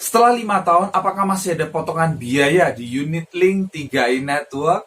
Setelah 5 tahun, apakah masih ada potongan biaya di unit link 3i Network?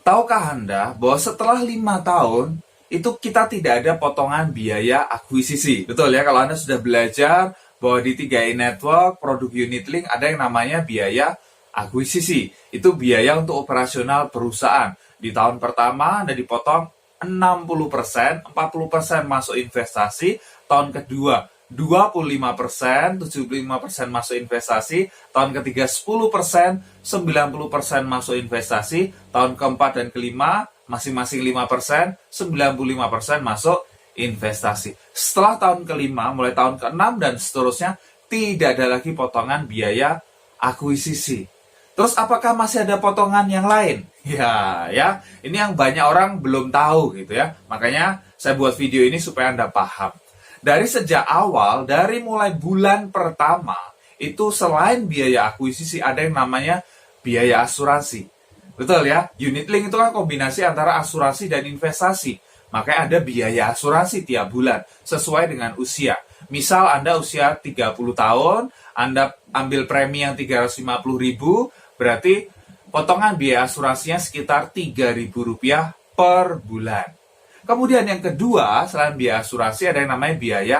Tahukah Anda bahwa setelah 5 tahun, itu kita tidak ada potongan biaya akuisisi? Betul ya, kalau Anda sudah belajar bahwa di 3i Network, produk unit link ada yang namanya biaya akuisisi. Itu biaya untuk operasional perusahaan. Di tahun pertama Anda dipotong 60%, 40% masuk investasi, tahun kedua 25%, 75% masuk investasi, tahun ketiga 10%, 90% masuk investasi, tahun keempat dan kelima masing-masing 5%, 95% masuk investasi. Setelah tahun kelima, mulai tahun keenam dan seterusnya, tidak ada lagi potongan biaya akuisisi. Terus apakah masih ada potongan yang lain? Ya, ini yang banyak orang belum tahu gitu ya. Makanya saya buat video ini supaya Anda paham. Dari sejak awal, dari mulai bulan pertama, itu selain biaya akuisisi ada yang namanya biaya asuransi. Betul ya? Unit link itu kan kombinasi antara asuransi dan investasi. Makanya ada biaya asuransi tiap bulan sesuai dengan usia. Misal Anda usia 30 tahun, Anda ambil premi yang 350.000, berarti potongan biaya asuransinya sekitar Rp3.000 per bulan. Kemudian yang kedua, selain biaya asuransi ada yang namanya biaya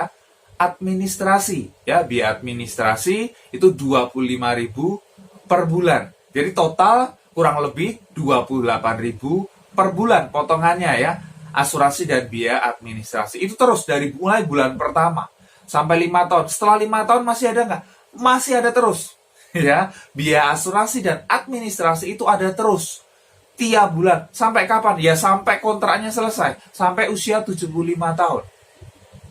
administrasi. Ya, biaya administrasi itu 25.000 per bulan. Jadi total kurang lebih 28.000 per bulan potongannya ya. Asuransi dan biaya administrasi. Itu terus dari mulai bulan pertama sampai 5 tahun. Setelah 5 tahun masih ada nggak? Masih ada terus. Ya, biaya asuransi dan administrasi itu ada terus. Tiap bulan. Sampai kapan? Ya sampai kontraknya selesai. Sampai usia 75 tahun.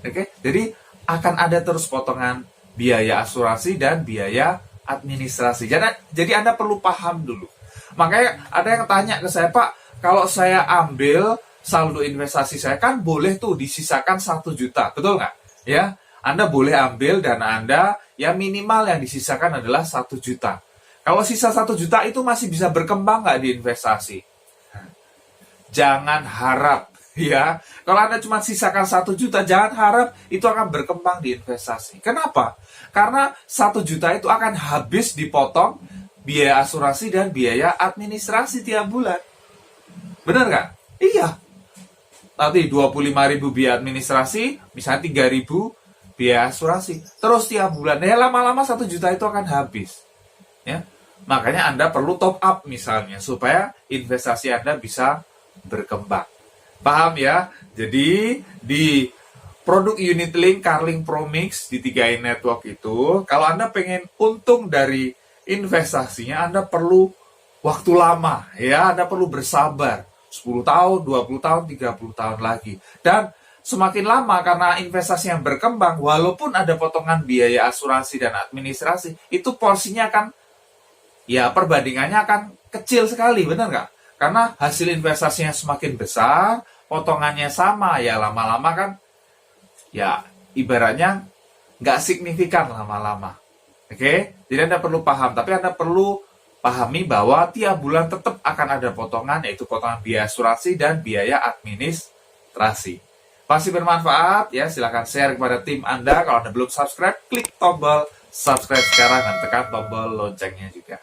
Oke? Jadi akan ada terus potongan biaya asuransi dan biaya administrasi. Jadi Anda perlu paham dulu. Makanya ada yang tanya ke saya, Pak, kalau saya ambil saldo investasi saya kan boleh tuh disisakan 1 juta. Betul nggak? Ya, Anda boleh ambil dana Anda, ya minimal yang disisakan adalah 1 juta. Kalau sisa 1 juta itu masih bisa berkembang nggak di investasi? Jangan harap, ya. Kalau Anda cuma sisakan 1 juta, jangan harap itu akan berkembang di investasi. Kenapa? Karena 1 juta itu akan habis dipotong biaya asuransi dan biaya administrasi tiap bulan. Benar nggak? Iya. Nanti 25.000 biaya administrasi, misalnya 3.000 biaya asuransi. Terus tiap bulan, ya lama-lama 1 juta itu akan habis. Ya. Makanya Anda perlu top up misalnya, supaya investasi Anda bisa berkembang. Paham ya? Jadi, di produk unit link Carlink Promix di 3i Network itu, kalau Anda pengen untung dari investasinya, Anda perlu waktu lama. Ya, Anda perlu bersabar. 10 tahun, 20 tahun, 30 tahun lagi. Dan semakin lama karena investasi yang berkembang, walaupun ada potongan biaya asuransi dan administrasi, itu porsinya akan, ya perbandingannya akan kecil sekali, benar nggak? Karena hasil investasinya semakin besar, potongannya sama, ya lama-lama kan, ya ibaratnya nggak signifikan lama-lama. Oke? Jadi Anda perlu paham, tapi Anda perlu pahami bahwa tiap bulan tetap akan ada potongan, yaitu potongan biaya asuransi dan biaya administrasi. Pasti bermanfaat, ya silahkan share kepada tim Anda. Kalau Anda belum subscribe, klik tombol subscribe sekarang dan tekan tombol loncengnya juga.